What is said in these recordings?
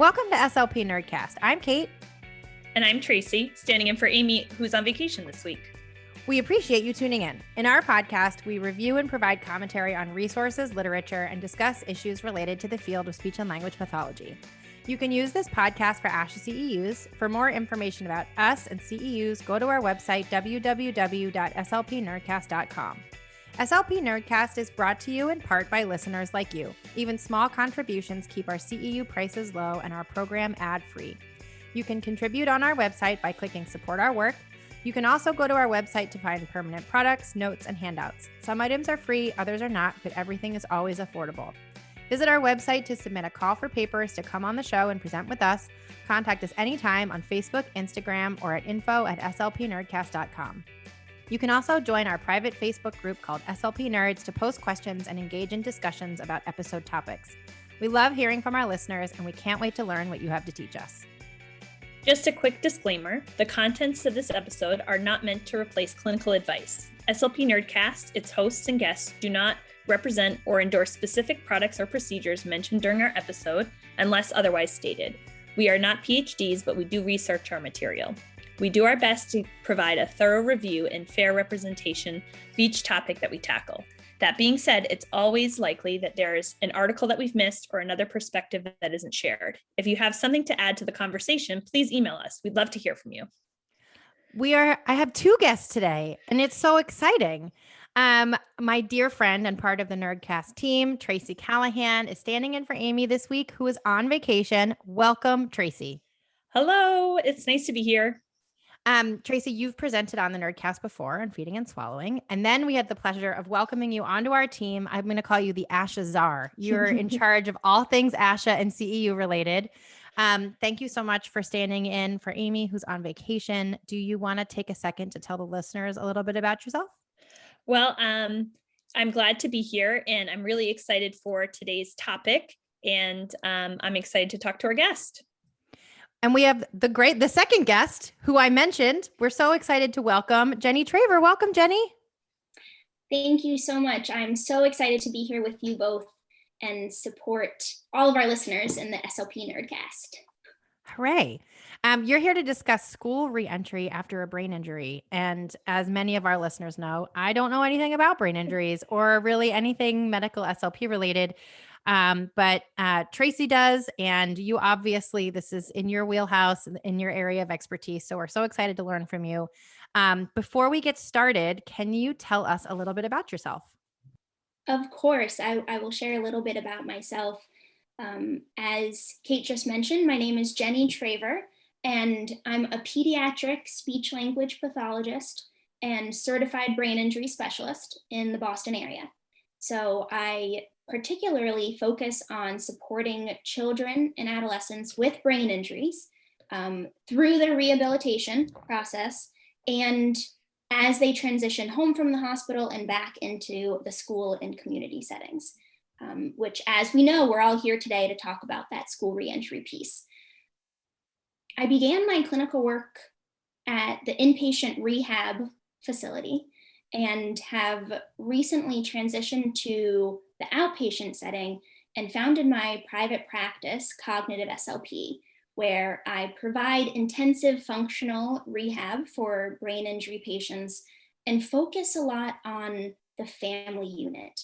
Welcome to SLP Nerdcast. I'm Kate. And I'm Tracy, standing in for Amy, who's on vacation this week. We appreciate you tuning in. In our podcast, we review and provide commentary on resources, literature, and discuss issues related to the field of speech and language pathology. You can use this podcast for ASHA CEUs. For more information about us and CEUs, go to our website, www.slpnerdcast.com. SLP Nerdcast is brought to you in part by listeners like you. Even small contributions keep our CEU prices low and our program ad-free. You can contribute on our website by clicking Support Our Work. You can also go to our website to find permanent products, notes, and handouts. Some items are free, others are not, but everything is always affordable. Visit our website to submit a call for papers to come on the show and present with us. Contact us anytime on Facebook, Instagram, or at info@slpnerdcast.com. You can also join our private Facebook group called SLP Nerds to post questions and engage in discussions about episode topics. We love hearing from our listeners, and we can't wait to learn what you have to teach us. Just a quick disclaimer, the contents of this episode are not meant to replace clinical advice. SLP Nerdcast, its hosts and guests do not represent or endorse specific products or procedures mentioned during our episode unless otherwise stated. We are not PhDs, but we do research our material. We do our best to provide a thorough review and fair representation of each topic that we tackle. That being said, it's always likely that there's an article that we've missed or another perspective that isn't shared. If you have something to add to the conversation, please email us. We'd love to hear from you. I have two guests today, and it's so exciting. My dear friend and part of the Nerdcast team, Tracy Callahan, is standing in for Amy this week, who is on vacation. Welcome, Tracy. Hello, it's nice to be here. Tracy, you've presented on the Nerdcast before on feeding and swallowing, and then we had the pleasure of welcoming you onto our team. I'm going to call you the ASHA Czar. You're in charge of all things ASHA and CEU related. Thank you so much for standing in for Amy, who's on vacation. Do you want to take a second to tell the listeners a little bit about yourself? Well, I'm glad to be here, and I'm really excited for today's topic, and I'm excited to talk to our guest. And we have the second guest who I mentioned. We're so excited to welcome Jenny Traver. Welcome, Jenny. Thank you so much. I'm so excited to be here with you both and support all of our listeners in the SLP Nerdcast. Hooray. You're here to discuss school reentry after a brain injury. And as many of our listeners know, I don't know anything about brain injuries or really anything medical SLP related. But Tracy does, and you obviously, this is in your wheelhouse, in your area of expertise. So we're so excited to learn from you. Before we get started, can you tell us a little bit about yourself? Of course, I will share a little bit about myself. As Kate just mentioned, my name is Jenny Traver, and I'm a pediatric speech-language pathologist and certified brain injury specialist in the Boston area. So I particularly focus on supporting children and adolescents with brain injuries through their rehabilitation process and as they transition home from the hospital and back into the school and community settings, which, as we know, we're all here today to talk about that school reentry piece. I began my clinical work at the inpatient rehab facility and have recently transitioned to the outpatient setting and founded my private practice, Cognitive SLP, where I provide intensive functional rehab for brain injury patients and focus a lot on the family unit,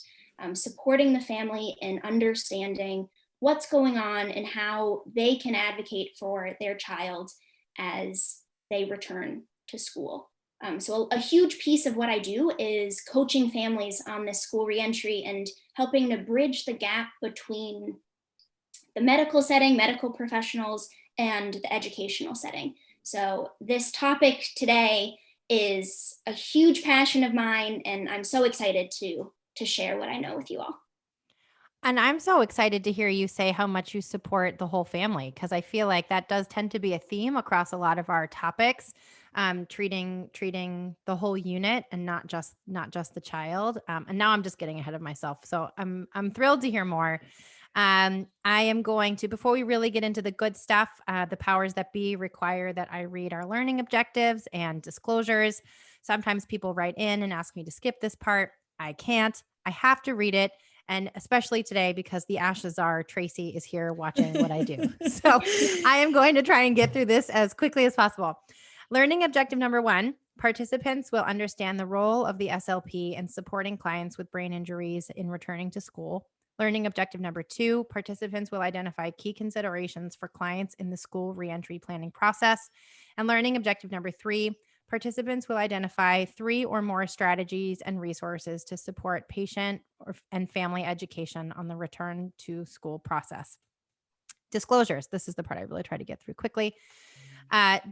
supporting the family in understanding what's going on and how they can advocate for their child as they return to school. So a huge piece of what I do is coaching families on this school reentry and helping to bridge the gap between the medical setting, medical professionals, and the educational setting. So this topic today is a huge passion of mine, and I'm so excited to share what I know with you all. And I'm so excited to hear you say how much you support the whole family, because I feel like that does tend to be a theme across a lot of our topics, treating the whole unit and not just the child. And now I'm just getting ahead of myself. So I'm thrilled to hear more. I am going to, before we really get into the good stuff, the powers that be require that I read our learning objectives and disclosures. Sometimes people write in and ask me to skip this part. I can't. I have to read it. And especially today, because the ASHA czar, Tracy, is here watching what I do. So I am going to try and get through this as quickly as possible. Learning objective number 1, participants will understand the role of the SLP in supporting clients with brain injuries in returning to school. Learning objective number 2, participants will identify key considerations for clients in the school reentry planning process. And learning objective number 3, participants will identify 3 or more strategies and resources to support patient and family education on the return to school process. Disclosures. This is the part I really try to get through quickly.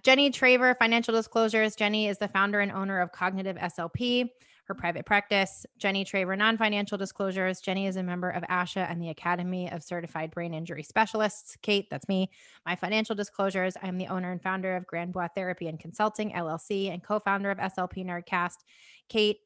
Jenny Traver, financial disclosures. Jenny is the founder and owner of Cognitive SLP, her private practice. Jenny Traver, non-financial disclosures. Jenny is a member of ASHA and the Academy of Certified Brain Injury Specialists. Kate, that's me. My financial disclosures. I'm the owner and founder of Grand Bois Therapy and Consulting, LLC, and co-founder of SLP Nerdcast. Kate,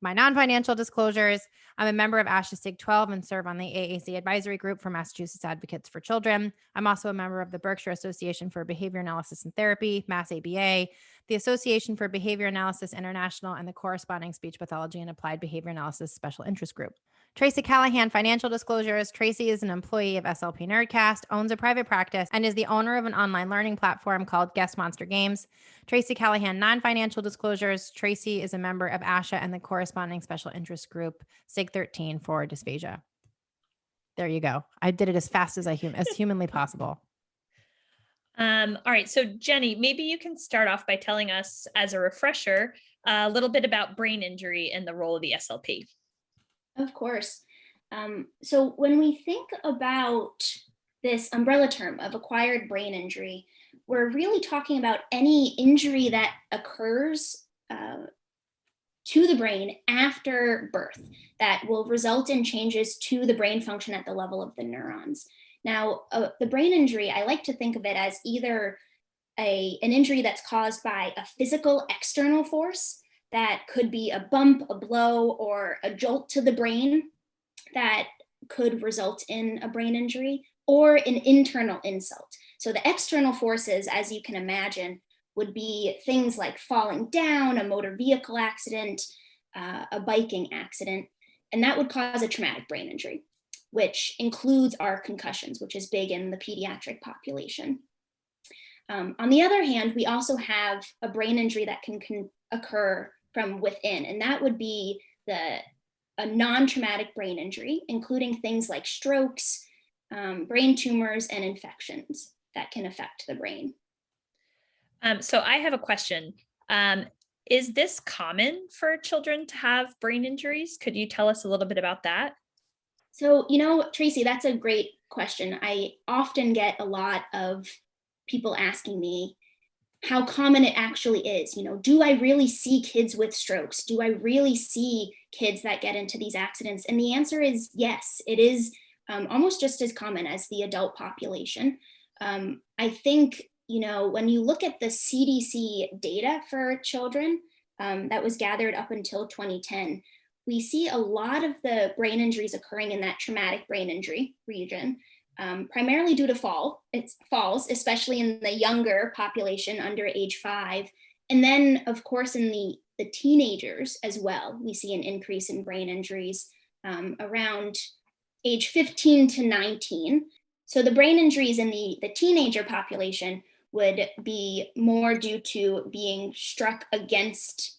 my non-financial disclosures. I'm a member of ASHA SIG 12 and serve on the AAC advisory group for Massachusetts Advocates for Children. I'm also a member of the Berkshire Association for Behavior Analysis and Therapy, Mass ABA, the Association for Behavior Analysis International, and the corresponding Speech Pathology and Applied Behavior Analysis Special Interest Group. Tracy Callahan, financial disclosures. Tracy is an employee of SLP Nerdcast, owns a private practice, and is the owner of an online learning platform called Guest Monster Games. Tracy Callahan, non-financial disclosures. Tracy is a member of ASHA and the corresponding special interest group SIG 13 for dysphagia. There you go. I did it as fast as humanly possible. All right. So Jenny, maybe you can start off by telling us, as a refresher, a little bit about brain injury and the role of the SLP. Of course. So when we think about this umbrella term of acquired brain injury, we're really talking about any injury that occurs to the brain after birth that will result in changes to the brain function at the level of the neurons. Now, the brain injury, I like to think of it as either an injury that's caused by a physical external force that could be a bump, a blow, or a jolt to the brain that could result in a brain injury, or an internal insult. So the external forces, as you can imagine, would be things like falling down, a motor vehicle accident, a biking accident, and that would cause a traumatic brain injury, which includes our concussions, which is big in the pediatric population. On the other hand, we also have a brain injury that can occur from within, and that would be a non-traumatic brain injury, including things like strokes, brain tumors, and infections that can affect the brain. So I have a question. Is this common for children to have brain injuries? Could you tell us a little bit about that? So, Tracy, that's a great question. I often get a lot of people asking me how common it actually is. Do I really see kids with strokes? Do I really see kids that get into these accidents? And the answer is yes, it is almost just as common as the adult population. I think, when you look at the CDC data for children that was gathered up until 2010, we see a lot of the brain injuries occurring in that traumatic brain injury region, primarily due to falls, especially in the younger population under age 5. And then, of course, in the teenagers as well, we see an increase in brain injuries around age 15 to 19. So the brain injuries in the teenager population would be more due to being struck against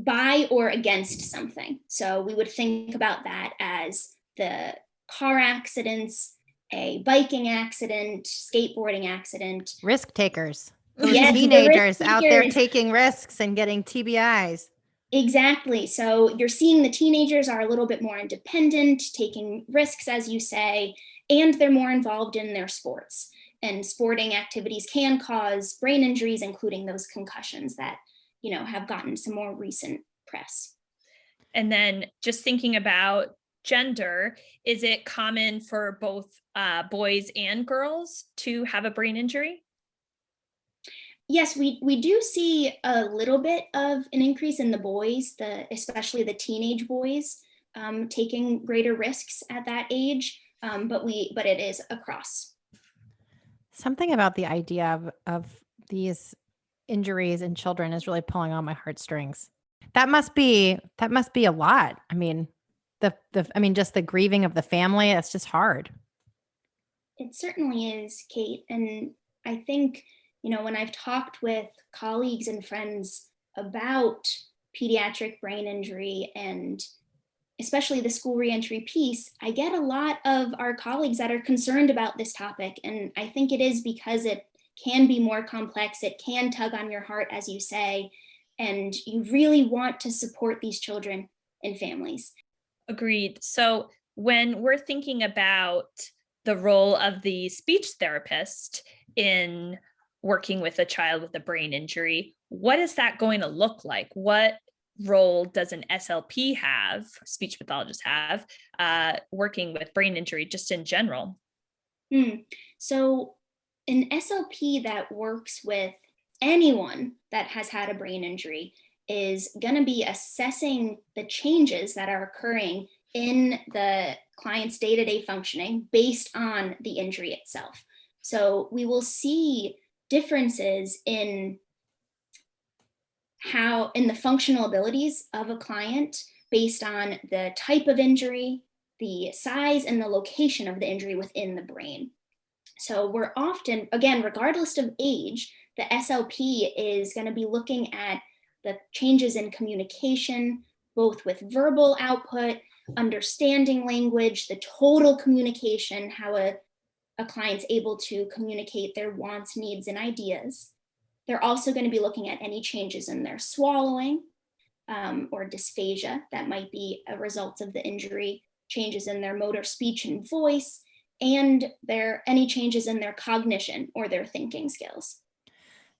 by or against something. So we would think about that as the car accidents, a biking accident, skateboarding accident. Risk takers. Yes, teenagers out there taking risks and getting TBIs. Exactly. So you're seeing the teenagers are a little bit more independent, taking risks, as you say, and they're more involved in their sports. And sporting activities can cause brain injuries, including those concussions that have gotten some more recent press. And then just thinking about gender, is it common for both boys and girls to have a brain injury? Yes, we do see a little bit of an increase in the boys, especially the teenage boys, taking greater risks at that age, but it is across. Something about the idea of these injuries in children is really pulling on my heartstrings. That must be a lot. I mean, just the grieving of the family. It's just hard. It certainly is, Kate. And I think, when I've talked with colleagues and friends about pediatric brain injury and especially the school reentry piece, I get a lot of our colleagues that are concerned about this topic. And I think it is because it can be more complex. It can tug on your heart, as you say, and you really want to support these children and families. Agreed. So when we're thinking about the role of the speech therapist in working with a child with a brain injury, what is that going to look like? What role does an SLP have, speech pathologist have, working with brain injury just in general? So an SLP that works with anyone that has had a brain injury is going to be assessing the changes that are occurring in the client's day-to-day functioning based on the injury itself. So we will see differences in the functional abilities of a client based on the type of injury, the size, and the location of the injury within the brain. So we're often, again, regardless of age, the SLP is going to be looking at the changes in communication, both with verbal output, understanding language, the total communication, how a client's able to communicate their wants, needs, and ideas. They're also going to be looking at any changes in their swallowing or dysphagia that might be a result of the injury, changes in their motor speech and voice, and any changes in their cognition or their thinking skills.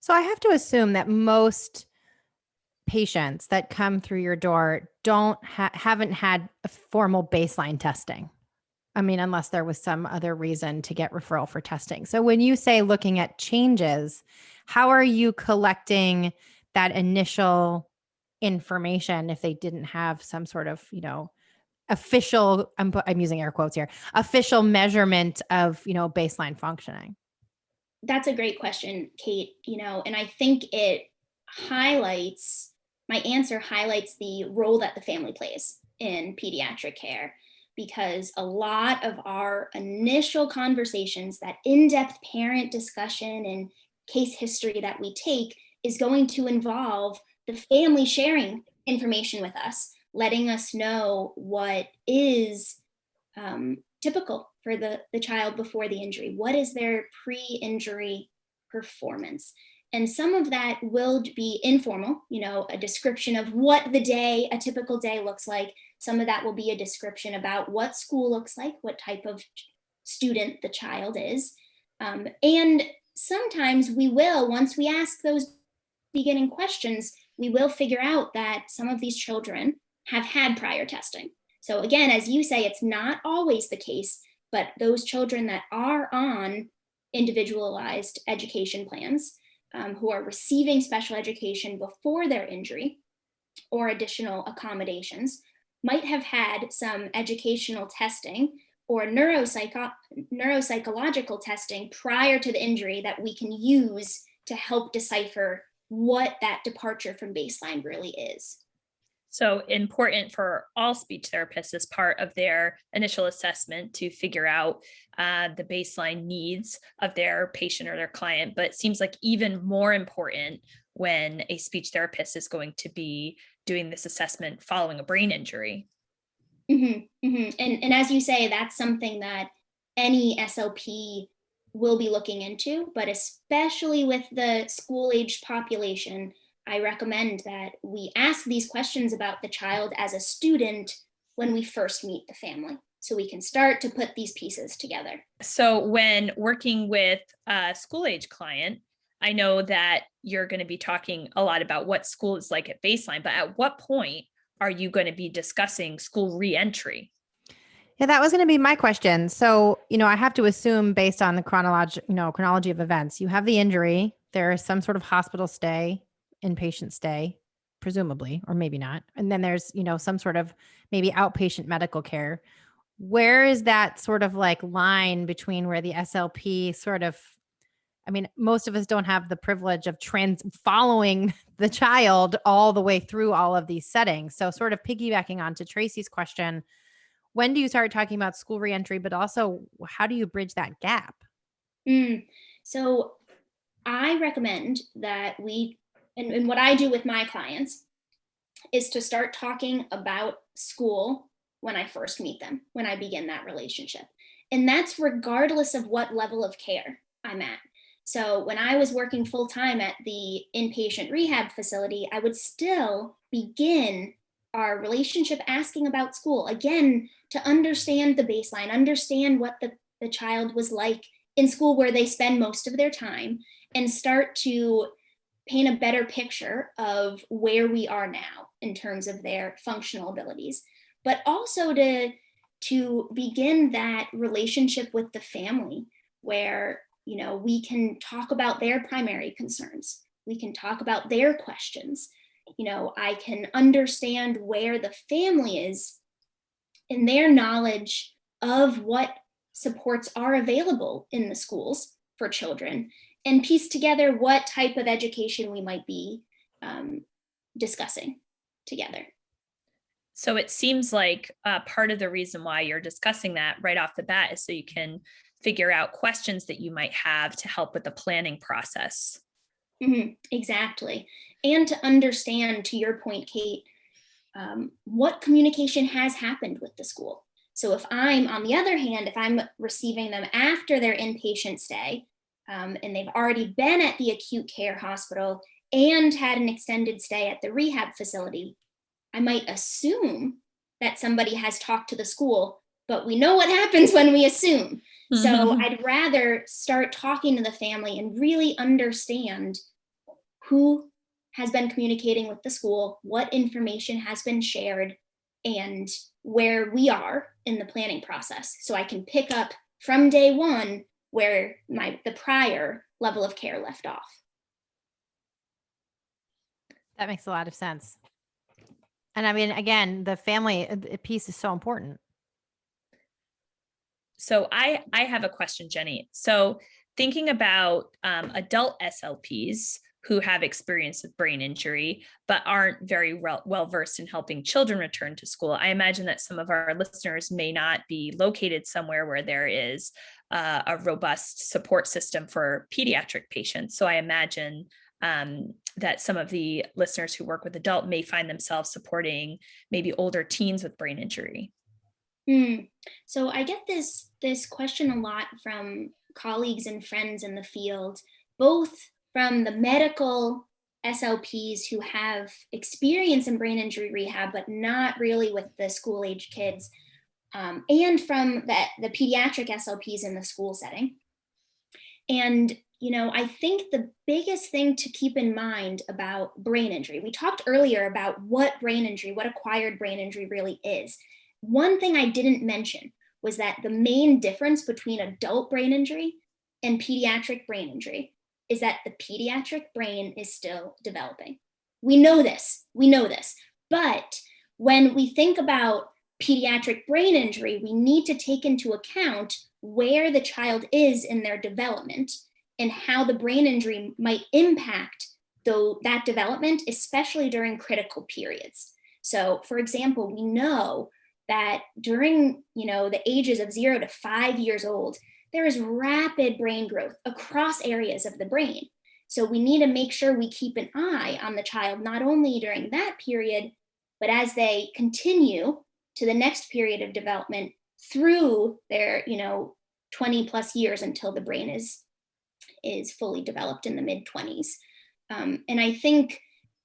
So I have to assume that most patients that come through your door haven't had a formal baseline testing. I mean, unless there was some other reason to get referral for testing. So when you say looking at changes, how are you collecting that initial information if they didn't have some sort of, official, I'm using air quotes here, official measurement of, baseline functioning? That's a great question, Kate. And I think my answer highlights the role that the family plays in pediatric care, because a lot of our initial conversations, that in-depth parent discussion and case history that we take, is going to involve the family sharing information with us, letting us know what is typical for the child before the injury. What is their pre-injury performance? And some of that will be informal, a description of what a typical day looks like. Some of that will be a description about what school looks like, what type of student the child is. And sometimes we will, once we ask those beginning questions, we will figure out that some of these children have had prior testing. So again, as you say, it's not always the case, but those children that are on individualized education plans, who are receiving special education before their injury or additional accommodations, might have had some educational testing or neuropsychological testing prior to the injury that we can use to help decipher what that departure from baseline really is. So important for all speech therapists as part of their initial assessment to figure out the baseline needs of their patient or their client, but it seems like even more important when a speech therapist is going to be doing this assessment following a brain injury. Mm-hmm, mm-hmm. And as you say, that's something that any SLP will be looking into, but especially with the school-aged population, I recommend that we ask these questions about the child as a student when we first meet the family, so we can start to put these pieces together. So when working with a school-age client, I know that you're going to be talking a lot about what school is like at baseline, but at what point are you going to be discussing school reentry? Yeah, that was going to be my question. So, I have to assume based on the chronology of events, you have the injury, there is some sort of hospital stay, inpatient stay, presumably, or maybe not. And then there's, some sort of maybe outpatient medical care. Where is that sort of like line between where the SLP most of us don't have the privilege of following the child all the way through all of these settings. So sort of piggybacking onto Tracy's question, when do you start talking about school reentry, but also how do you bridge that gap? So I recommend that and what I do with my clients is to start talking about school when I first meet them, when I begin that relationship. And that's regardless of what level of care I'm at. So when I was working full-time at the inpatient rehab facility, I would still begin our relationship asking about school, again, to understand the baseline, understand what the child was like in school where they spend most of their time, and start to paint a better picture of where we are now in terms of their functional abilities, but also to begin that relationship with the family where, we can talk about their primary concerns. We can talk about their questions. I can understand where the family is in their knowledge of what supports are available in the schools for children, and piece together what type of education we might be discussing together. So it seems like part of the reason why you're discussing that right off the bat is so you can figure out questions that you might have to help with the planning process. Exactly. And to understand, to your point, Kate, what communication has happened with the school. So if I'm, on the other hand, if I'm receiving them after their inpatient stay, and they've already been at the acute care hospital and had an extended stay at the rehab facility, I might assume that somebody has talked to the school, but we know what happens when we assume. So I'd rather start talking to the family and really understand who has been communicating with the school, what information has been shared, and where we are in the planning process. So I can pick up from day one where the prior level of care left off. That makes a lot of sense. And I mean, again, the family piece is so important. So I have a question, Jenny. So thinking about adult SLPs who have experience with brain injury, but aren't very well versed in helping children return to school, I imagine that some of our listeners may not be located somewhere where there is a robust support system for pediatric patients. So I imagine that some of the listeners who work with adult may find themselves supporting maybe older teens with brain injury. So I get this question a lot from colleagues and friends in the field, both from the medical SLPs who have experience in brain injury rehab, but not really with the school-age kids, and from the pediatric SLPs in the school setting. And, I think the biggest thing to keep in mind about brain injury, we talked earlier about what acquired brain injury really is. One thing I didn't mention was that the main difference between adult brain injury and pediatric brain injury is that the pediatric brain is still developing. We know this, but when we think about pediatric brain injury, we need to take into account where the child is in their development and how the brain injury might impact that development, especially during critical periods. So, for example, we know that during, the ages of 0 to 5 years old, there is rapid brain growth across areas of the brain. So we need to make sure we keep an eye on the child, not only during that period, but as they continue to the next period of development through their, 20 plus years until the brain is fully developed in the mid-20s. And I think,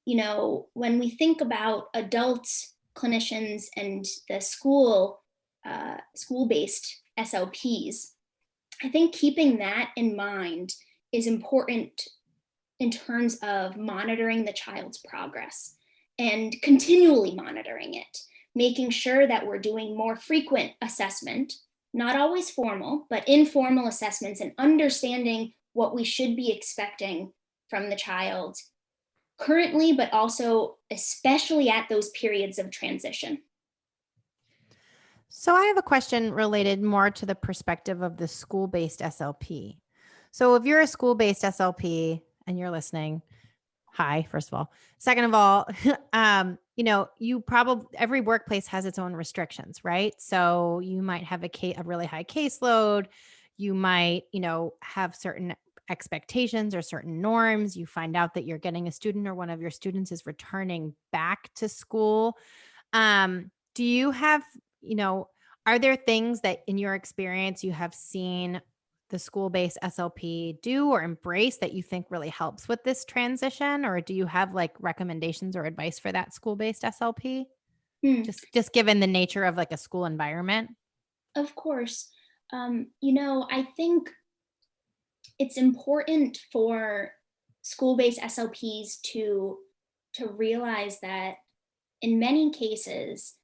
when we think about adults, clinicians, and the school-based SLPs, I think keeping that in mind is important in terms of monitoring the child's progress and continually monitoring it, making sure that we're doing more frequent assessment, not always formal, but informal assessments, and understanding what we should be expecting from the child currently, but also especially at those periods of transition. So I have a question related more to the perspective of the school-based SLP. So if you're a school-based SLP and you're listening, hi, first of all. Second of all, every workplace has its own restrictions, right? So you might have a really high caseload. You might, have certain expectations or certain norms. You find out that you're getting a student or one of your students is returning back to school. Do you have, are there things that in your experience you have seen the school-based SLP do or embrace that you think really helps with this transition? Or do you have like recommendations or advice for that school-based SLP? Hmm. Just given the nature of like a school environment? Of course. I think it's important for school-based SLPs to realize that in many cases,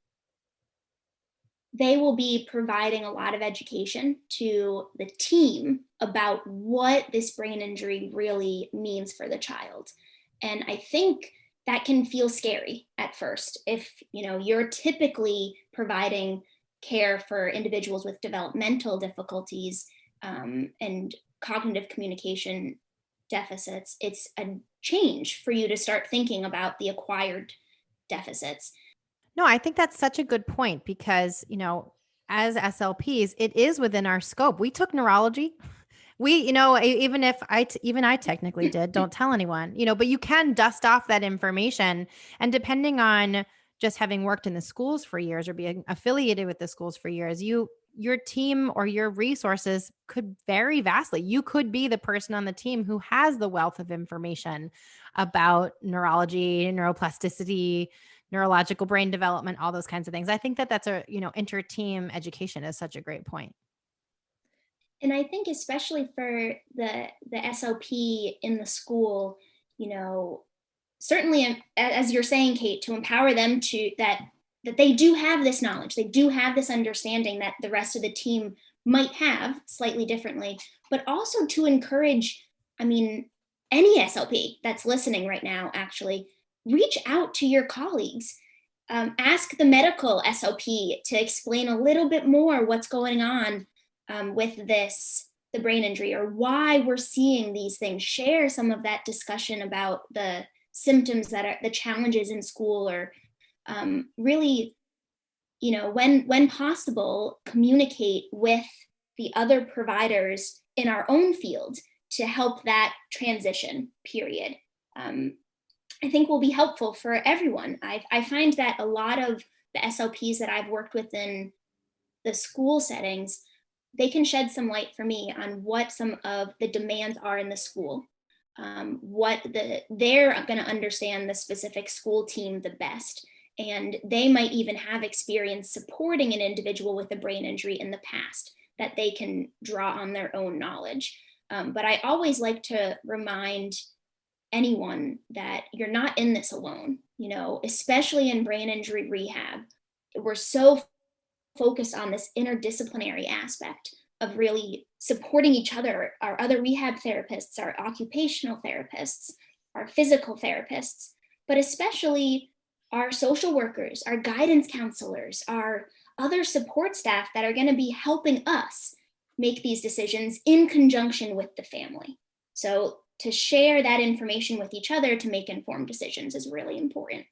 they will be providing a lot of education to the team about what this brain injury really means for the child. And I think that can feel scary at first if, you're typically providing care for individuals with developmental difficulties and cognitive communication deficits. It's a change for you to start thinking about the acquired deficits. No, I think that's such a good point because, as SLPs, it is within our scope. We took neurology. Even if even I technically did, don't tell anyone, but you can dust off that information. And depending on just having worked in the schools for years or being affiliated with the schools for years, your team or your resources could vary vastly. You could be the person on the team who has the wealth of information about neurology, neuroplasticity, neurological brain development, all those kinds of things. I think that that's inter-team education is such a great point. And I think especially for the SLP in the school, certainly as you're saying, Kate, to empower them to that they do have this knowledge, they do have this understanding that the rest of the team might have slightly differently, but also to encourage, any SLP that's listening right now, actually reach out to your colleagues. Ask the medical SLP to explain a little bit more what's going on with the brain injury, or why we're seeing these things. Share some of that discussion about the symptoms that are the challenges in school, or really, when possible, communicate with the other providers in our own field to help that transition period. I think will be helpful for everyone. I find that a lot of the SLPs that I've worked with in the school settings, they can shed some light for me on what some of the demands are in the school. They're going to understand the specific school team the best. And they might even have experience supporting an individual with a brain injury in the past that they can draw on their own knowledge. But I always like to remind anyone that you're not in this alone, especially in brain injury rehab. We're so focused on this interdisciplinary aspect of really supporting each other, our other rehab therapists, our occupational therapists, our physical therapists, but especially our social workers, our guidance counselors, our other support staff that are going to be helping us make these decisions in conjunction with the family. So to share that information with each other to make informed decisions is really important.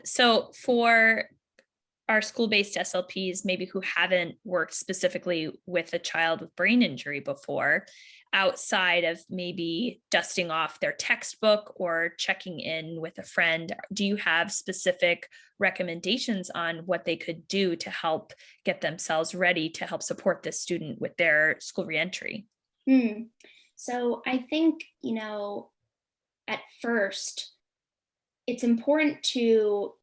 So for our school-based SLPs, maybe who haven't worked specifically with a child with brain injury before, outside of maybe dusting off their textbook or checking in with a friend, do you have specific recommendations on what they could do to help get themselves ready to help support this student with their school reentry? So I think, at first, it's important to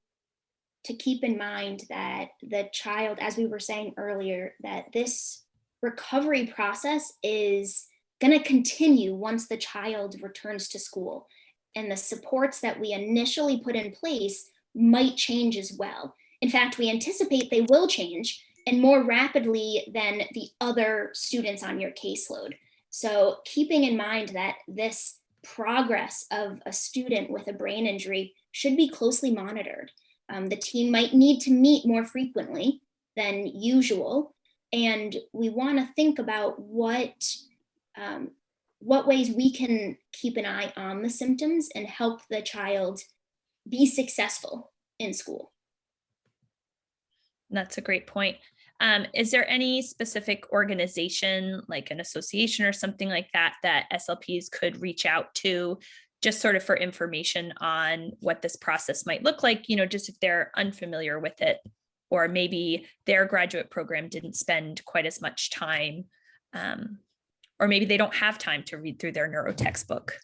keep in mind that the child, as we were saying earlier, that this recovery process is going to continue once the child returns to school. And the supports that we initially put in place might change as well. In fact, we anticipate they will change, and more rapidly than the other students on your caseload. So keeping in mind that this progress of a student with a brain injury should be closely monitored. The team might need to meet more frequently than usual, and we want to think about what ways we can keep an eye on the symptoms and help the child be successful in school. That's a great point. Is there any specific organization, like an association or something like that, that SLPs could reach out to just sort of for information on what this process might look like, just if they're unfamiliar with it, or maybe their graduate program didn't spend quite as much time, or maybe they don't have time to read through their neuro textbook?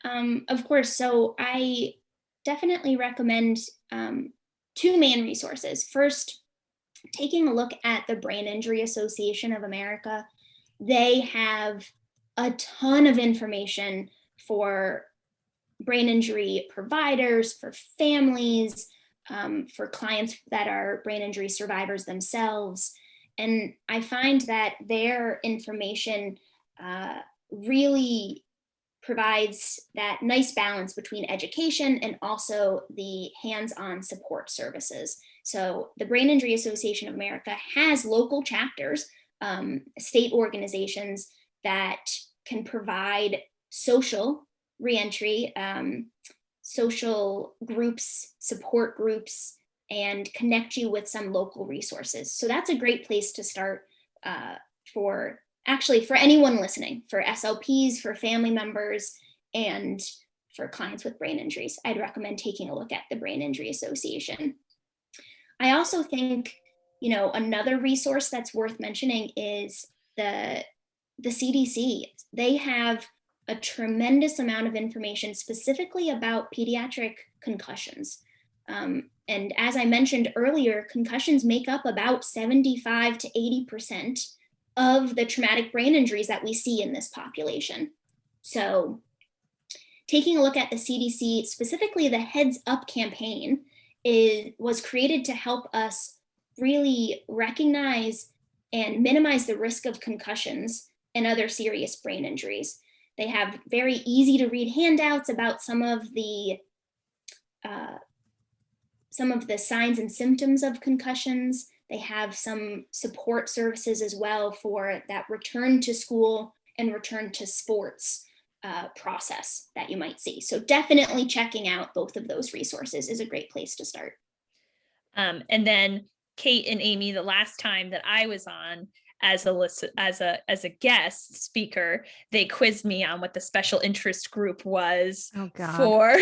Of course. So I definitely recommend two main resources. First, taking a look at the Brain Injury Association of America. They have a ton of information for brain injury providers, for families, for clients that are brain injury survivors themselves. And I find that their information really provides that nice balance between education and also the hands-on support services. So the Brain Injury Association of America has local chapters, state organizations that can provide social reentry, social groups, support groups, and connect you with some local resources. So that's a great place to start for anyone listening, for SLPs, for family members, and for clients with brain injuries. I'd recommend taking a look at the Brain Injury Association. I also think, another resource that's worth mentioning is the CDC. They have a tremendous amount of information specifically about pediatric concussions. And as I mentioned earlier, concussions make up about 75 to 80% of the traumatic brain injuries that we see in this population. So taking a look at the CDC, specifically the Heads Up campaign, was created to help us really recognize and minimize the risk of concussions and other serious brain injuries. They have very easy to read handouts about some of the signs and symptoms of concussions. They have some support services as well for that return to school and return to sports process that you might see. So definitely checking out both of those resources is a great place to start. And then Kate and Amy, the last time that I was on as a guest speaker, they quizzed me on what the special interest group was for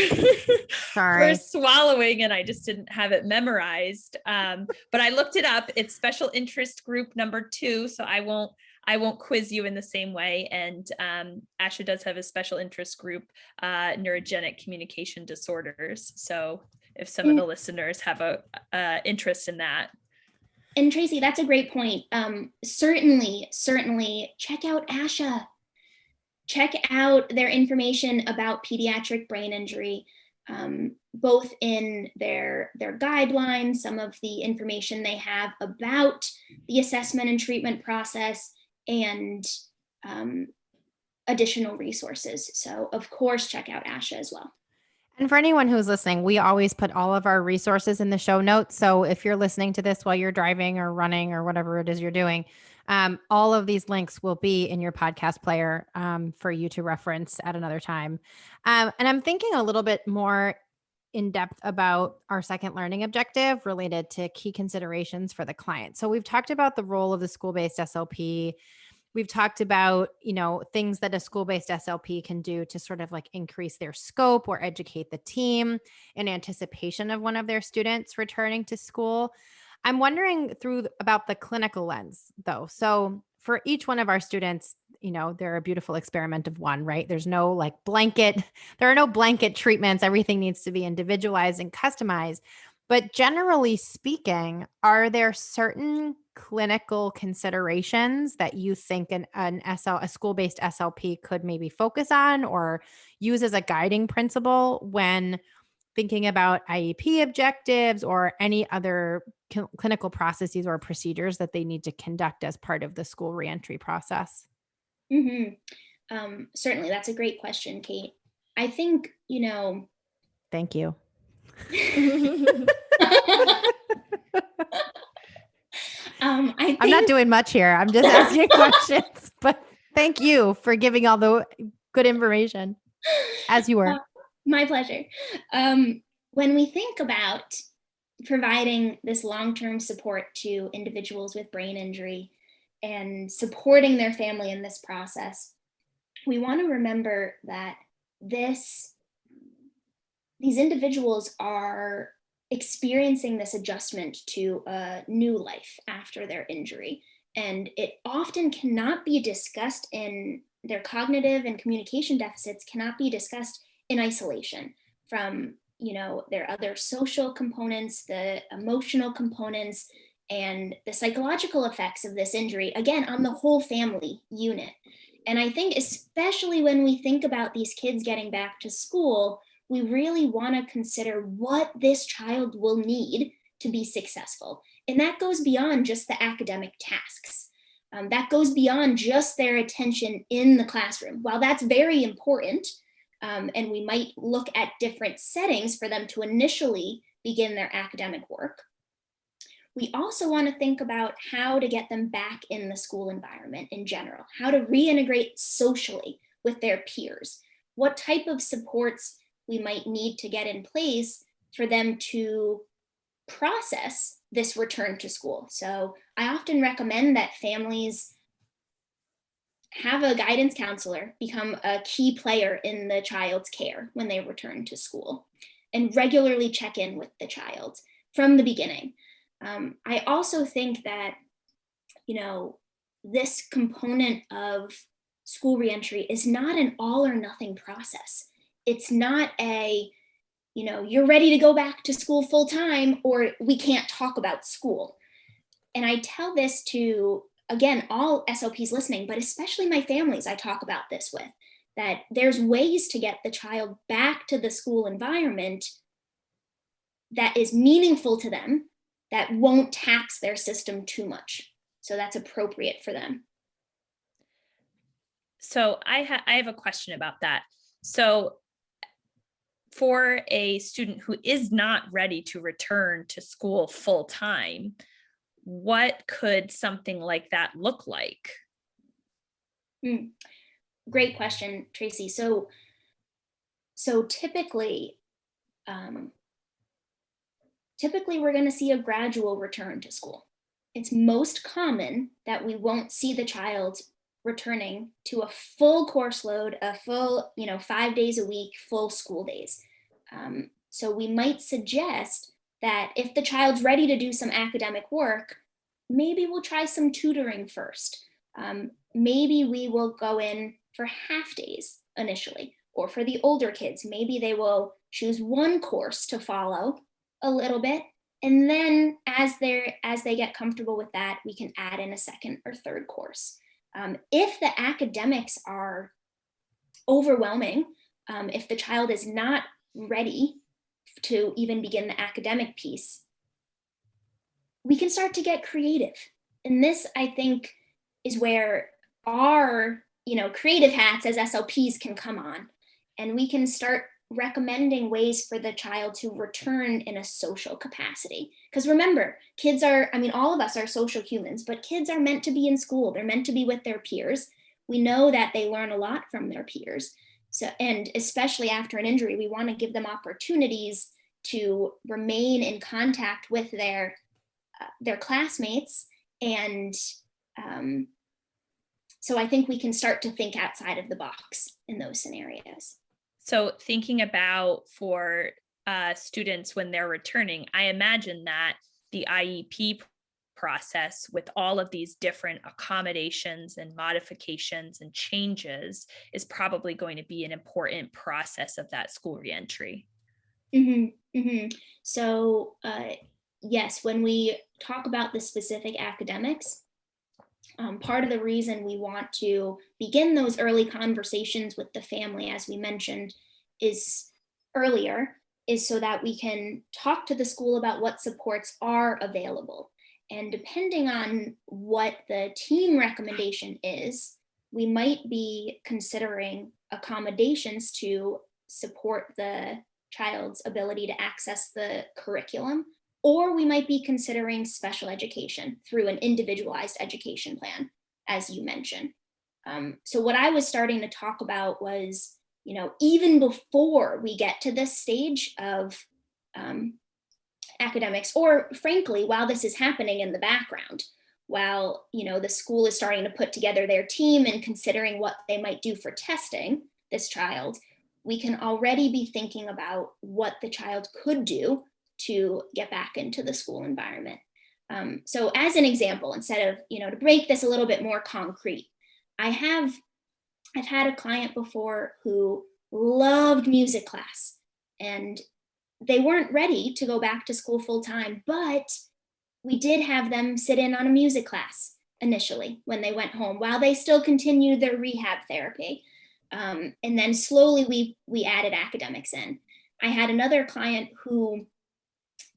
swallowing, and I just didn't have it memorized. But I looked it up. It's special interest group number 2, so I won't quiz you in the same way. And ASHA does have a special interest group, neurogenic communication disorders. So if some of the listeners have a interest in that. And Tracy, that's a great point. Certainly check out ASHA. Check out their information about pediatric brain injury, both in their guidelines, some of the information they have about the assessment and treatment process, and additional resources. So of course, check out ASHA as well. And for anyone who's listening, we always put all of our resources in the show notes. So if you're listening to this while you're driving or running or whatever it is you're doing, all of these links will be in your podcast player for you to reference at another time. And I'm thinking a little bit more in depth about our second learning objective related to key considerations for the client. So we've talked about the role of the school-based SLP. We've talked about, things that a school-based SLP can do to sort of like increase their scope or educate the team in anticipation of one of their students returning to school. I'm wondering about the clinical lens though. So for each one of our students, they're a beautiful experiment of one, right? There are no blanket treatments. Everything needs to be individualized and customized. But generally speaking, are there certain clinical considerations that you think a school-based SLP could maybe focus on or use as a guiding principle when thinking about IEP objectives or any other clinical processes or procedures that they need to conduct as part of the school reentry process? Mm-hmm. Certainly, that's a great question, Kate. I think, Thank you. I'm not doing much here. I'm just asking questions, but thank you for giving all the good information as you were. My pleasure. When we think about providing this long-term support to individuals with brain injury and supporting their family in this process, we want to remember that these individuals are experiencing this adjustment to a new life after their injury. And it often cannot be discussed in their cognitive and communication deficits cannot be discussed in isolation from, their other social components, the emotional components, and the psychological effects of this injury, again, on the whole family unit. And I think especially when we think about these kids getting back to school, we really want to consider what this child will need to be successful. And that goes beyond just the academic tasks. That goes beyond just their attention in the classroom. While that's very important, and we might look at different settings for them to initially begin their academic work, we also want to think about how to get them back in the school environment in general, how to reintegrate socially with their peers, what type of supports we might need to get in place for them to process this return to school. So I often recommend that families have a guidance counselor become a key player in the child's care when they return to school and regularly check in with the child from the beginning. I also think that, this component of school reentry is not an all or nothing process. It's not you're ready to go back to school full time or we can't talk about school. And I tell this to, again, all SLPs listening, but especially my families I talk about this with, that there's ways to get the child back to the school environment that is meaningful to them, that won't tax their system too much. So that's appropriate for them. So I have a question about that. So for a student who is not ready to return to school full time, what could something like that look like? Great question, Tracy. So typically we're going to see a gradual return to school. It's most common that we won't see the child returning to a full course load, a full, 5 days a week, full school days. So we might suggest that if the child's ready to do some academic work, maybe we'll try some tutoring first. Maybe we will go in for half days initially, or for the older kids, maybe they will choose one course to follow a little bit. And then as they get comfortable with that, we can add in a second or third course. If the academics are overwhelming, if the child is not ready to even begin the academic piece, we can start to get creative. And this, I think, is where our, creative hats as SLPs can come on. And we can start recommending ways for the child to return in a social capacity. Because remember, all of us are social humans, but kids are meant to be in school. They're meant to be with their peers. We know that they learn a lot from their peers. So, and especially after an injury, we want to give them opportunities to remain in contact with their classmates. And so I think we can start to think outside of the box in those scenarios. So thinking about for students when they're returning, I imagine that the IEP process with all of these different accommodations and modifications and changes is probably going to be an important process of that school reentry. So yes, when we talk about the specific academics, part of the reason we want to begin those early conversations with the family, as we mentioned earlier, is so that we can talk to the school about what supports are available. And depending on what the team recommendation is, we might be considering accommodations to support the child's ability to access the curriculum, or we might be considering special education through an individualized education plan, as you mentioned. So what I was starting to talk about was even before we get to this stage of academics, or frankly, while this is happening in the background, while, the school is starting to put together their team and considering what they might do for testing this child, we can already be thinking about what the child could do to get back into the school environment. So as an example, instead of, to make this a little bit more concrete, I've had a client before who loved music class, and they weren't ready to go back to school full time, but we did have them sit in on a music class initially when they went home while they still continued their rehab therapy. And then slowly we added academics in. I had another client who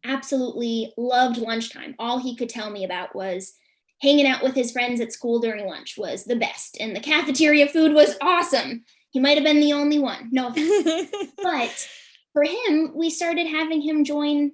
absolutely loved lunchtime. All he could tell me about was hanging out with his friends at school during lunch was the best, and the cafeteria food was awesome. He might have been the only one, no offense. But for him, we started having him join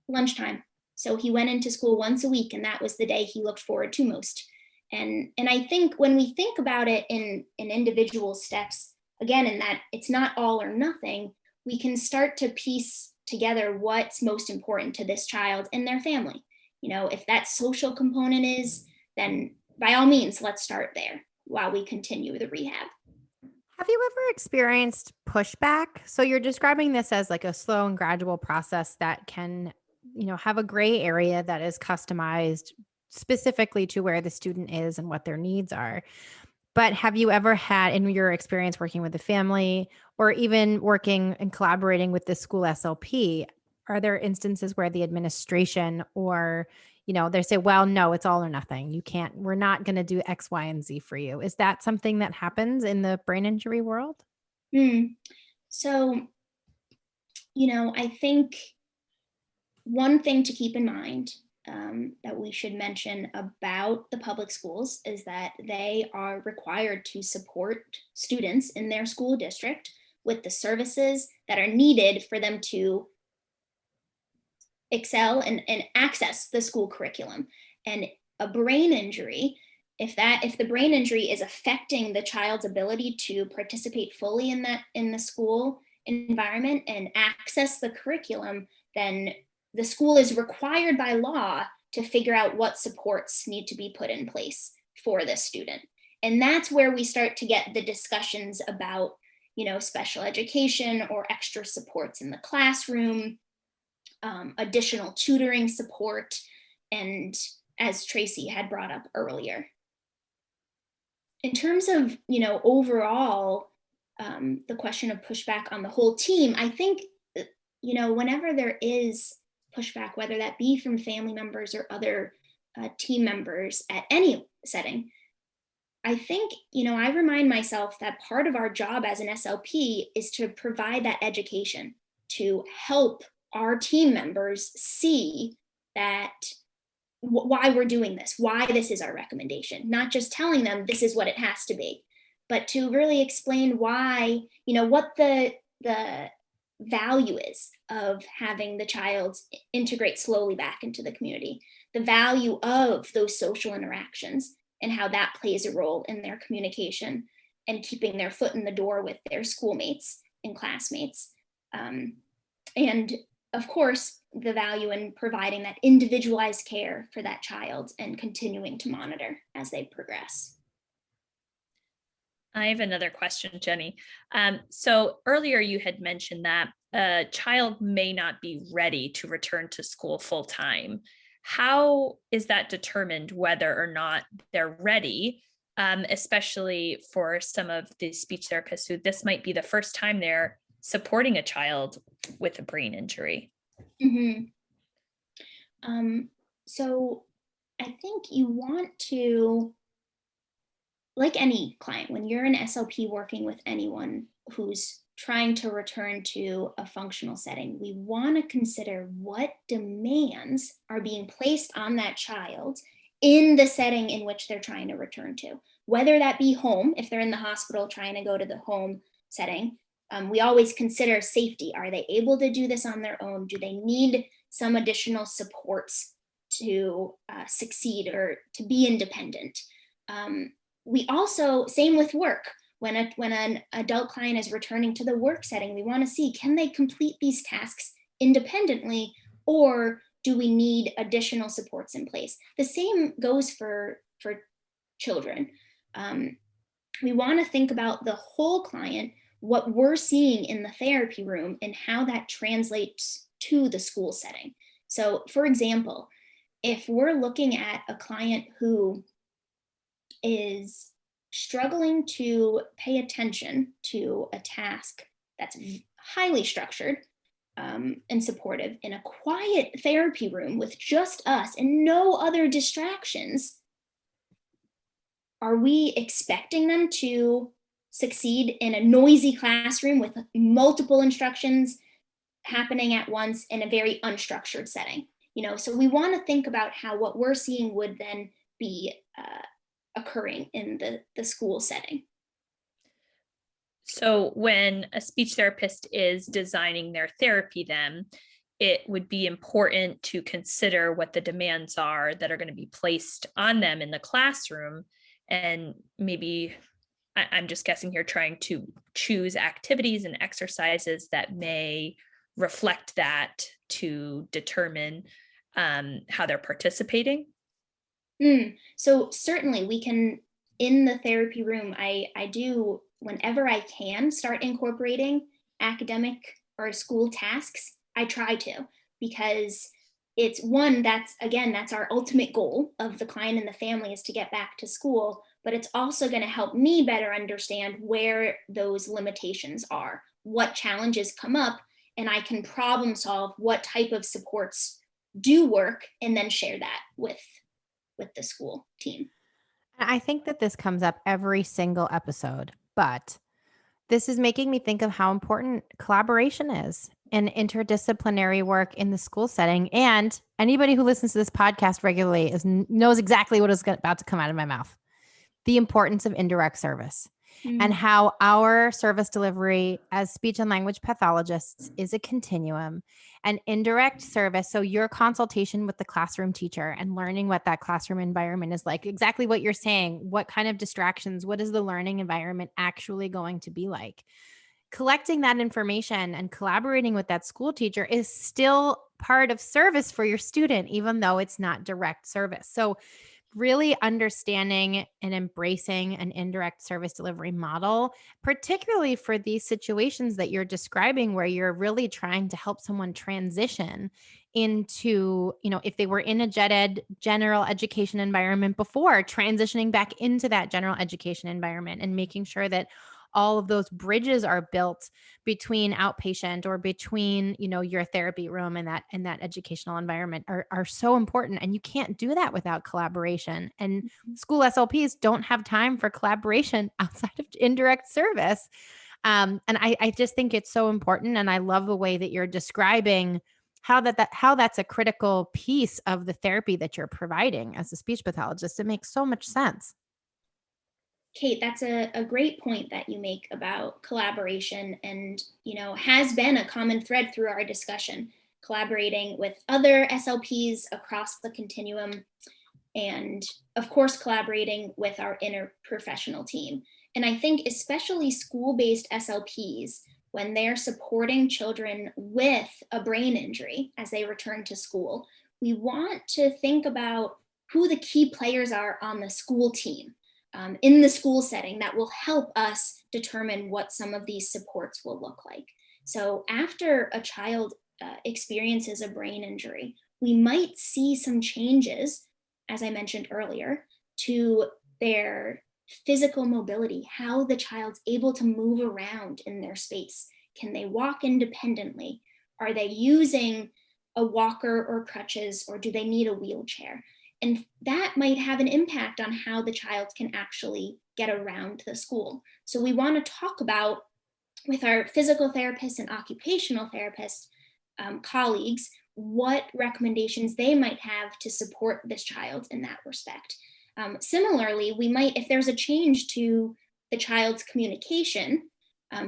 lunchtime. So he went into school once a week, and that was the day he looked forward to most. And I think when we think about it in individual steps, again, in that it's not all or nothing, we can start to piece together what's most important to this child and their family. If that social component is, then by all means, let's start there while we continue the rehab. Have you ever experienced pushback? So you're describing this as like a slow and gradual process that can, have a gray area that is customized specifically to where the student is and what their needs are. But have you ever had, in your experience working with the family or even working and collaborating with the school SLP, are there instances where the administration or, they say, well, no, it's all or nothing. We're not going to do X, Y, and Z for you. Is that something that happens in the brain injury world? So, I think one thing to keep in mind that we should mention about the public schools is that they are required to support students in their school district with the services that are needed for them to excel and access the school curriculum. And a brain injury, if the brain injury is affecting the child's ability to participate fully in the school environment and access the curriculum, then the school is required by law to figure out what supports need to be put in place for this student. And that's where we start to get the discussions about, special education or extra supports in the classroom, additional tutoring support, and as Tracy had brought up earlier. In terms of, overall, the question of pushback on the whole team, I think, whenever there is pushback, whether that be from family members or other team members at any setting, I think, I remind myself that part of our job as an SLP is to provide that education to help our team members see that why we're doing this, why this is our recommendation, not just telling them this is what it has to be, but to really explain why, what the value is of having the child integrate slowly back into the community, the value of those social interactions and how that plays a role in their communication and keeping their foot in the door with their schoolmates and classmates. And of course, the value in providing that individualized care for that child and continuing to monitor as they progress. I have another question, Jenny. So earlier you had mentioned that a child may not be ready to return to school full time. How is that determined whether or not they're ready, especially for some of the speech therapists who this might be the first time they're supporting a child with a brain injury? Mm-hmm. So I think you want to, like any client, when you're an SLP working with anyone who's trying to return to a functional setting, we want to consider what demands are being placed on that child in the setting in which they're trying to return to, whether that be home, if they're in the hospital trying to go to the home setting. We always consider safety. Are they able to do this on their own? Do they need some additional supports to succeed or to be independent? We also, same with work, When an adult client is returning to the work setting, we want to see, can they complete these tasks independently, or do we need additional supports in place? The same goes for children. We want to think about the whole client, what we're seeing in the therapy room, and how that translates to the school setting. So, for example, if we're looking at a client who is struggling to pay attention to a task that's highly structured and supportive in a quiet therapy room with just us and no other distractions, are we expecting them to succeed in a noisy classroom with multiple instructions happening at once in a very unstructured setting? So we want to think about how what we're seeing would then be occurring in the school setting. So when a speech therapist is designing their therapy, then it would be important to consider what the demands are that are going to be placed on them in the classroom. And maybe, I'm just guessing here, trying to choose activities and exercises that may reflect that to determine how they're participating. So certainly we can, in the therapy room, I do, whenever I can, start incorporating academic or school tasks. I try to, because it's one, that's our ultimate goal of the client and the family, is to get back to school, but it's also going to help me better understand where those limitations are, what challenges come up, and I can problem solve what type of supports do work, and then share that with the school team. I think that this comes up every single episode, but this is making me think of how important collaboration is and interdisciplinary work in the school setting. And anybody who listens to this podcast regularly knows exactly what is about to come out of my mouth. The importance of indirect service and how our service delivery as speech and language pathologists is a continuum. And indirect service, so your consultation with the classroom teacher and learning what that classroom environment is like, exactly what you're saying, what kind of distractions, what is the learning environment actually going to be like? Collecting that information and collaborating with that school teacher is still part of service for your student, even though it's not direct service. So really understanding and embracing an indirect service delivery model, particularly for these situations that you're describing, where you're really trying to help someone transition into, if they were in a general education environment before, transitioning back into that general education environment and making sure that all of those bridges are built between outpatient or between, your therapy room and that educational environment are so important. And you can't do that without collaboration. And school SLPs don't have time for collaboration outside of indirect service. And I just think it's so important. And I love the way that you're describing how that's a critical piece of the therapy that you're providing as a speech pathologist. It makes so much sense. Kate, that's a great point that you make about collaboration, and, has been a common thread through our discussion, collaborating with other SLPs across the continuum, and of course, collaborating with our interprofessional team. And I think especially school-based SLPs, when they're supporting children with a brain injury as they return to school, we want to think about who the key players are on the school team. In the school setting, that will help us determine what some of these supports will look like. So after a child experiences a brain injury, we might see some changes, as I mentioned earlier, to their physical mobility, how the child's able to move around in their space. Can they walk independently? Are they using a walker or crutches, or do they need a wheelchair? And that might have an impact on how the child can actually get around the school. So we want to talk about, with our physical therapists and occupational therapists colleagues, what recommendations they might have to support this child in that respect. Similarly, we might, if there's a change to the child's communication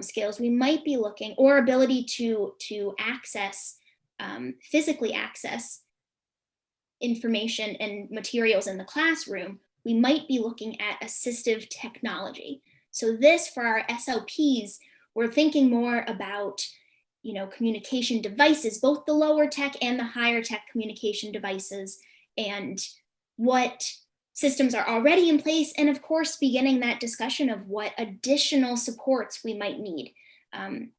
skills, we might be looking, or ability to access, physically access information and materials in the classroom, we might be looking at assistive technology. So this, for our SLPs, we're thinking more about, communication devices, both the lower tech and the higher tech communication devices, and what systems are already in place. And of course, beginning that discussion of what additional supports we might need. And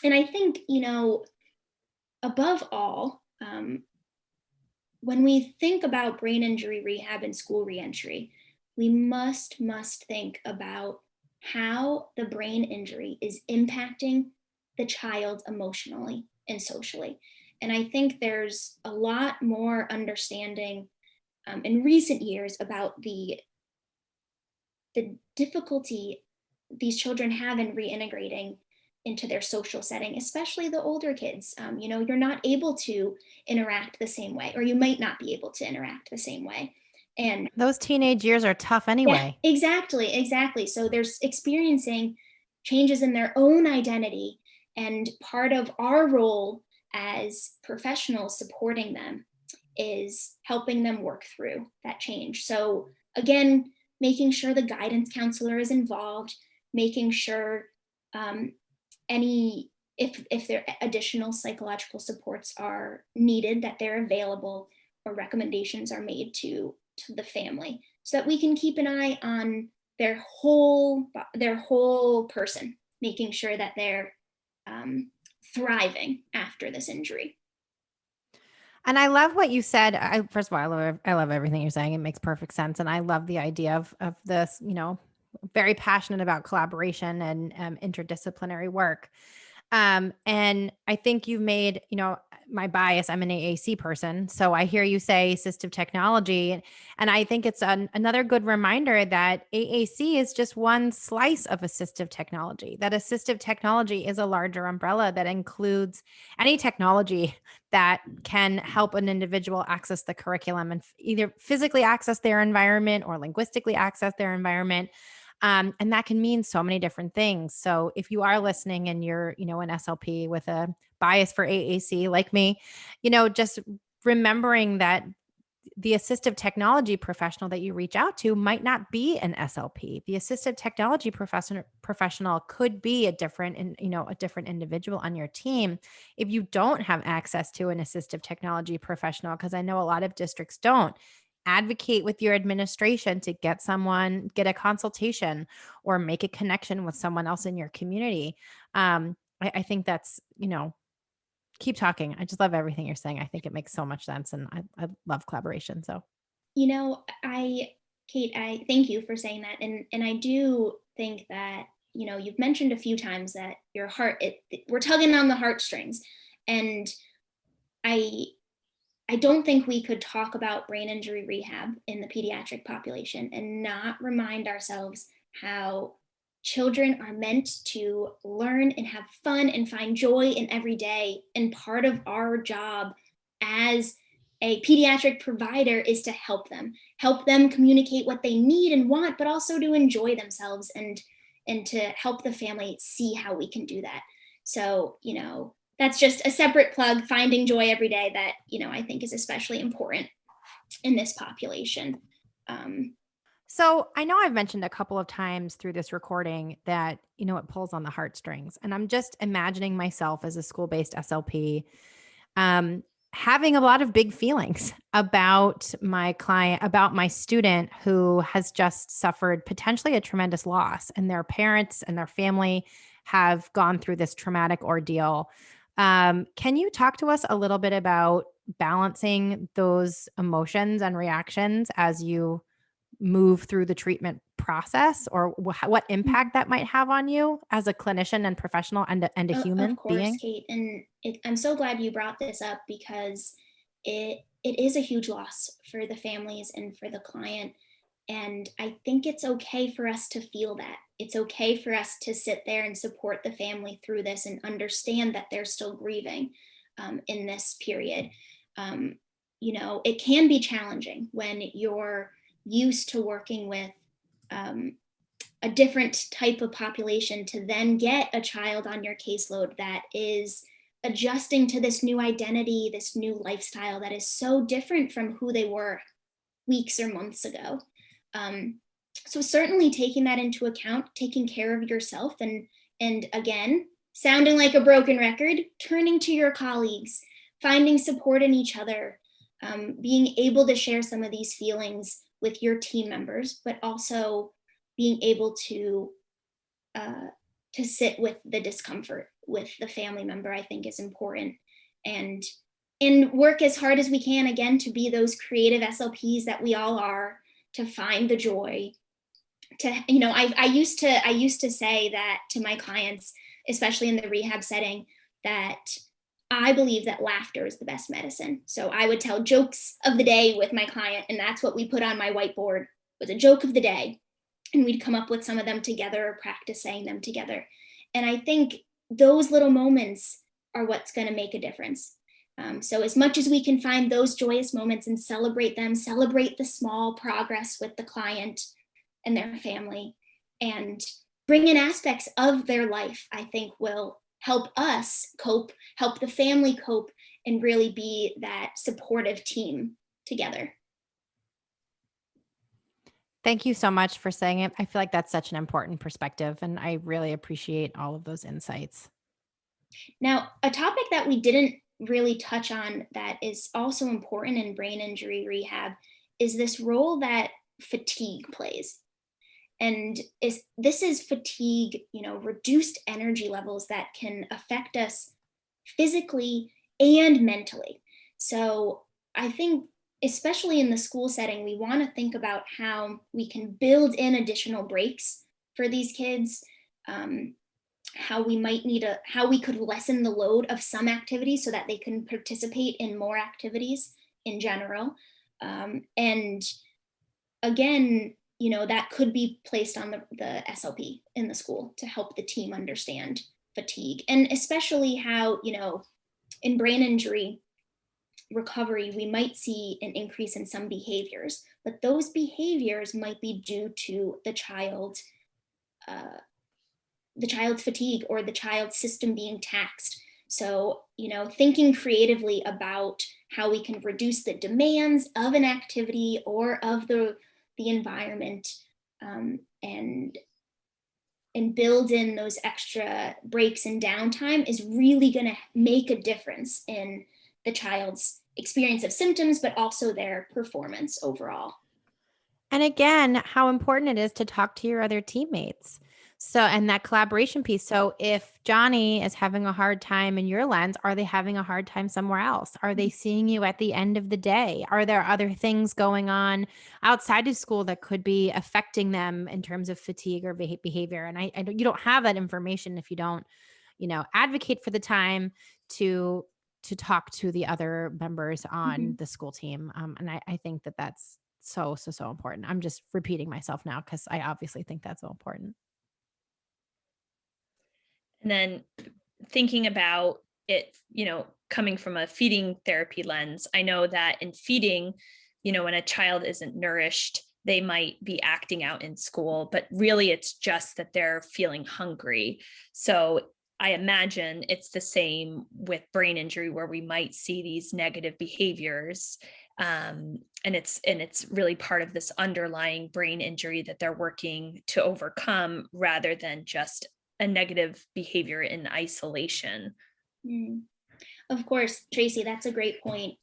I think, above all, when we think about brain injury rehab and school reentry, we must think about how the brain injury is impacting the child emotionally and socially. And I think there's a lot more understanding in recent years about the difficulty these children have in reintegrating into their social setting, especially the older kids. You're not able to interact the same way, or you might not be able to interact the same way. And those teenage years are tough anyway. yeah, exactly. So there's experiencing changes in their own identity, and part of our role as professionals supporting them is helping them work through that change. So again, making sure the guidance counselor is involved, making sure if there additional psychological supports are needed, that they're available, or recommendations are made to the family, so that we can keep an eye on their whole person, making sure that they're thriving after this injury. And I love what you said. First of all, I love everything you're saying. It makes perfect sense. And I love the idea of this, very passionate about collaboration and interdisciplinary work. And I think you've made, my bias, I'm an AAC person. So I hear you say assistive technology. And I think it's another good reminder that AAC is just one slice of assistive technology, that assistive technology is a larger umbrella that includes any technology that can help an individual access the curriculum and either physically access their environment or linguistically access their environment. And that can mean so many different things. So if you are listening and you're, an SLP with a bias for AAC like me, just remembering that the assistive technology professional that you reach out to might not be an SLP. The assistive technology professional could be a different individual on your team if you don't have access to an assistive technology professional, because I know a lot of districts don't. Advocate with your administration to get a consultation or make a connection with someone else in your community. I think that's, keep talking. I just love everything you're saying. I think it makes so much sense. And I love collaboration. So, Kate, I thank you for saying that. And I do think that, you've mentioned a few times that your heart, we're tugging on the heartstrings. And I don't think we could talk about brain injury rehab in the pediatric population and not remind ourselves how children are meant to learn and have fun and find joy in every day. And part of our job as a pediatric provider is to help them communicate what they need and want, but also to enjoy themselves and to help the family see how we can do that. So, that's just a separate plug, finding joy every day, that, I think is especially important in this population. So I know I've mentioned a couple of times through this recording that, it pulls on the heartstrings. And I'm just imagining myself as a school-based SLP, having a lot of big feelings about my client, about my student who has just suffered potentially a tremendous loss, and their parents and their family have gone through this traumatic ordeal. Can you talk to us a little bit about balancing those emotions and reactions as you move through the treatment process, or what impact that might have on you as a clinician and professional and a human of course, being? Kate. And I'm so glad you brought this up, because it is a huge loss for the families and for the client. And I think it's okay for us to feel that. It's okay for us to sit there and support the family through this and understand that they're still grieving in this period. It can be challenging when you're used to working with a different type of population, to then get a child on your caseload that is adjusting to this new identity, this new lifestyle that is so different from who they were weeks or months ago. So certainly taking that into account, taking care of yourself, and again, sounding like a broken record, turning to your colleagues, finding support in each other, being able to share some of these feelings with your team members, but also being able to sit with the discomfort with the family member, I think is important. And work as hard as we can, again, to be those creative SLPs that we all are, to find the joy. I used to say that to my clients, especially in the rehab setting, that I believe that laughter is the best medicine. So I would tell jokes of the day with my client, and that's what we put on my whiteboard, was a joke of the day. And we'd come up with some of them together or practice saying them together. And I think those little moments are what's going to make a difference. So as much as we can find those joyous moments and celebrate them, celebrate the small progress with the client and their family, and bring in aspects of their life, I think will help us cope, help the family cope, and really be that supportive team together. Thank you so much for saying it. I feel like that's such an important perspective, and I really appreciate all of those insights. Now, a topic that we didn't really touch on that is also important in brain injury rehab is this role that fatigue plays. And this is fatigue, reduced energy levels that can affect us physically and mentally. So I think, especially in the school setting, we want to think about how we can build in additional breaks for these kids, how we could lessen the load of some activities so that they can participate in more activities in general. And again, that could be placed on the SLP in the school to help the team understand fatigue, and especially how, in brain injury recovery, we might see an increase in some behaviors, but those behaviors might be due to the child's fatigue or the child's system being taxed. So, thinking creatively about how we can reduce the demands of an activity or of the environment, and build in those extra breaks and downtime is really going to make a difference in the child's experience of symptoms, but also their performance overall. And again, how important it is to talk to your other teammates. So, and that collaboration piece. So if Johnny is having a hard time in your lens, are they having a hard time somewhere else? Are they seeing you at the end of the day? Are there other things going on outside of school that could be affecting them in terms of fatigue or behavior? And you don't have that information if you don't, advocate for the time to talk to the other members on the school team. And I think that that's so important. I'm just repeating myself now because I obviously think that's so important. And then thinking about it, coming from a feeding therapy lens, I know that in feeding, when a child isn't nourished, they might be acting out in school, but really it's just that they're feeling hungry. So I imagine it's the same with brain injury, where we might see these negative behaviors. And it's really part of this underlying brain injury that they're working to overcome, rather than just a negative behavior in isolation. Of course, Tracy, that's a great point.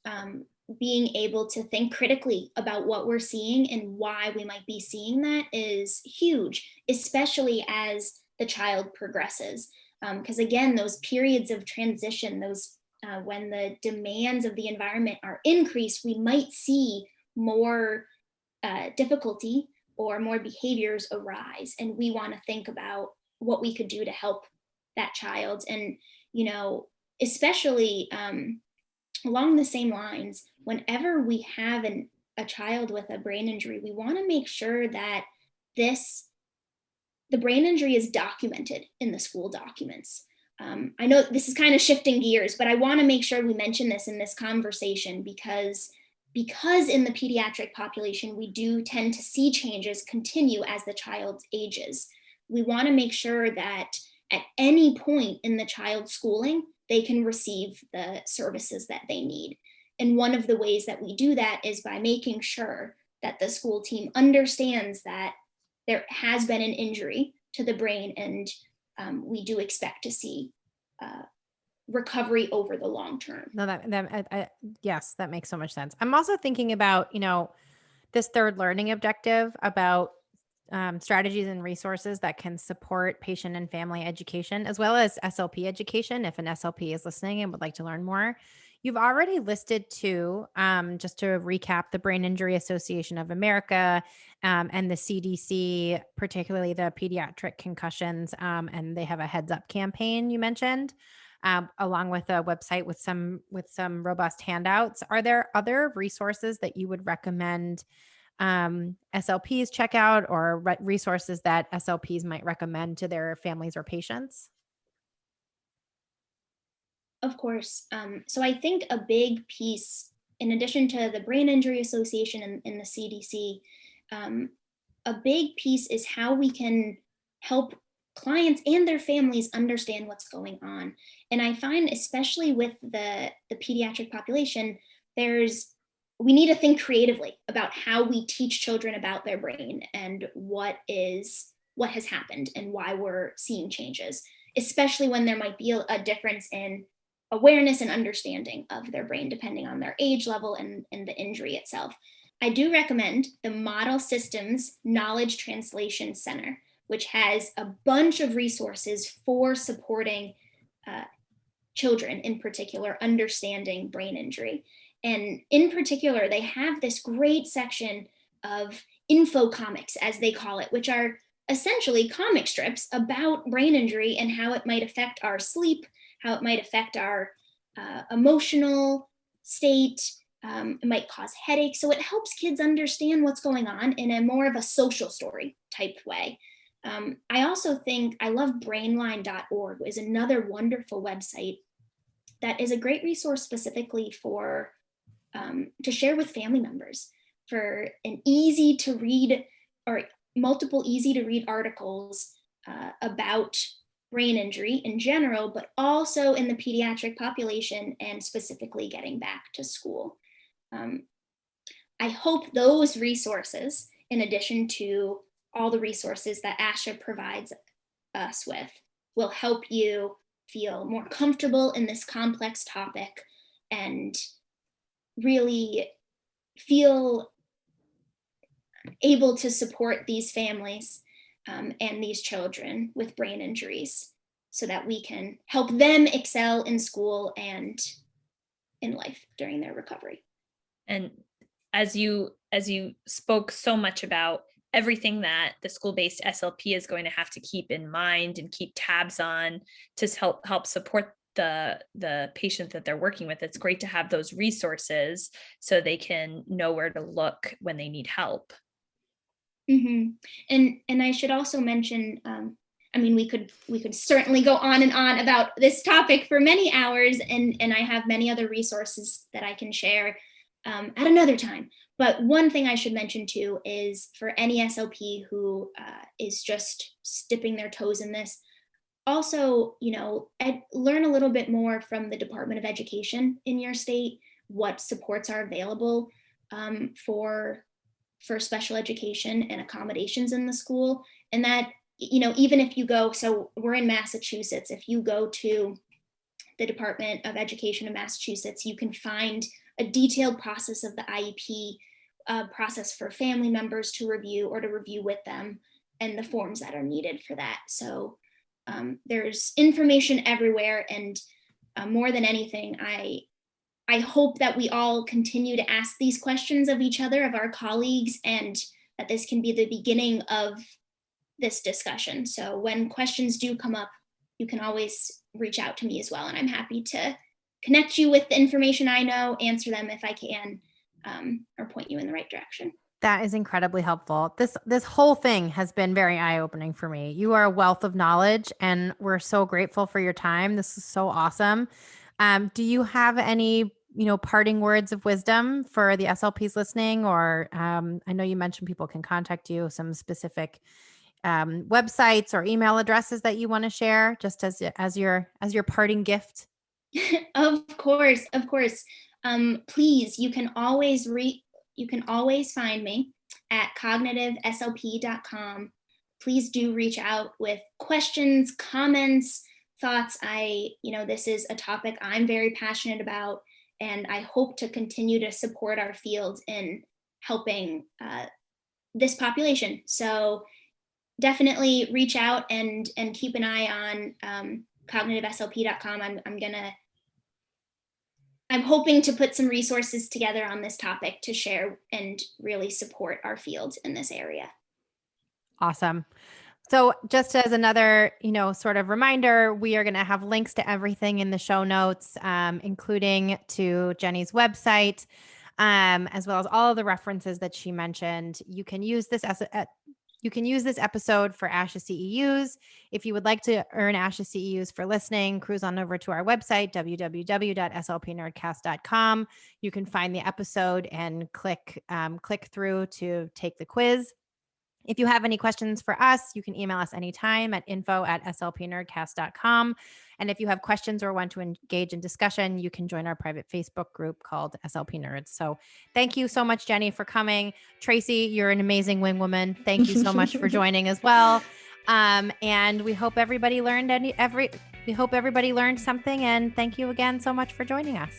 Being able to think critically about what we're seeing and why we might be seeing that is huge, especially as the child progresses. Because again, those periods of transition, when the demands of the environment are increased, we might see more difficulty or more behaviors arise. And we want to think about what we could do to help that child. And, especially along the same lines, whenever we have a child with a brain injury, we want to make sure that the brain injury is documented in the school documents. I know this is kind of shifting gears, but I want to make sure we mention this in this conversation because in the pediatric population, we do tend to see changes continue as the child ages. We want to make sure that at any point in the child's schooling, they can receive the services that they need. And one of the ways that we do that is by making sure that the school team understands that there has been an injury to the brain, and we do expect to see recovery over the long term. No, yes, that makes so much sense. I'm also thinking about, this third learning objective about strategies and resources that can support patient and family education, as well as SLP education. If an SLP is listening and would like to learn more, you've already listed two, just to recap: the Brain Injury Association of America and the CDC, particularly the pediatric concussions. And they have a heads up campaign you mentioned. Along with a website with some robust handouts. Are there other resources that you would recommend SLPs check out, or resources that SLPs might recommend to their families or patients? Of course. So I think a big piece, in addition to the Brain Injury Association and the CDC, a big piece is how we can help clients and their families understand what's going on. And I find, especially with the pediatric population, we need to think creatively about how we teach children about their brain and what has happened and why we're seeing changes, especially when there might be a difference in awareness and understanding of their brain, depending on their age level and the injury itself. I do recommend the Model Systems Knowledge Translation Center, which has a bunch of resources for supporting children, in particular, understanding brain injury. And in particular, they have this great section of info comics, as they call it, which are essentially comic strips about brain injury and how it might affect our sleep, how it might affect our emotional state. It might cause headaches. So it helps kids understand what's going on in a more of a social story type way. I also think I love brainline.org is another wonderful website that is a great resource specifically for to share with family members, for an easy to read or multiple easy to read articles about brain injury in general, but also in the pediatric population and specifically getting back to school. I hope those resources, in addition to all the resources that ASHA provides us with, will help you feel more comfortable in this complex topic and really feel able to support these families and these children with brain injuries so that we can help them excel in school and in life during their recovery. And as you spoke so much about everything that the school-based SLP is going to have to keep in mind and keep tabs on to help support the patient that they're working with, it's great to have those resources so they can know where to look when they need help. Mm-hmm. And I should also mention, we could certainly go on and on about this topic for many hours, and I have many other resources that I can share at another time. But one thing I should mention too is for any SLP who is just dipping their toes in this, also, learn a little bit more from the Department of Education in your state, what supports are available for special education and accommodations in the school. And that, even if you go, so we're in Massachusetts, if you go to the Department of Education in Massachusetts, you can find a detailed process of the IEP process for family members to review or to review with them, and the forms that are needed for that. So there's information everywhere, and more than anything, I hope that we all continue to ask these questions of each other, of our colleagues, and that this can be the beginning of this discussion. So when questions do come up, you can always reach out to me as well, and I'm happy to connect you with the information I know, answer them if I can, or point you in the right direction. That is incredibly helpful. This whole thing has been very eye-opening for me. You are a wealth of knowledge, and we're so grateful for your time. This is so awesome. Do you have any, parting words of wisdom for the SLPs listening? Or I know you mentioned people can contact you, some specific websites or email addresses that you want to share, just as your parting gift. Of course. Please, you can always find me at cognitiveslp.com. Please do reach out with questions, comments, thoughts. This is a topic I'm very passionate about, and I hope to continue to support our field in helping this population. So definitely reach out and keep an eye on cognitiveslp.com. I'm hoping to put some resources together on this topic to share and really support our field in this area. Awesome. So just as another, sort of reminder, we are going to have links to everything in the show notes, including to Jenny's website, as well as all of the references that she mentioned. You can use this episode for ASHA CEUs. If you would like to earn ASHA CEUs for listening, cruise on over to our website, www.slpnerdcast.com. You can find the episode and click through to take the quiz. If you have any questions for us, you can email us anytime at info@slpnerdcast.com. And if you have questions or want to engage in discussion, you can join our private Facebook group called SLP Nerds. So thank you so much, Jenny, for coming. Tracy, you're an amazing wing woman. Thank you so much for joining as well. And we hope everybody learned something. And thank you again so much for joining us.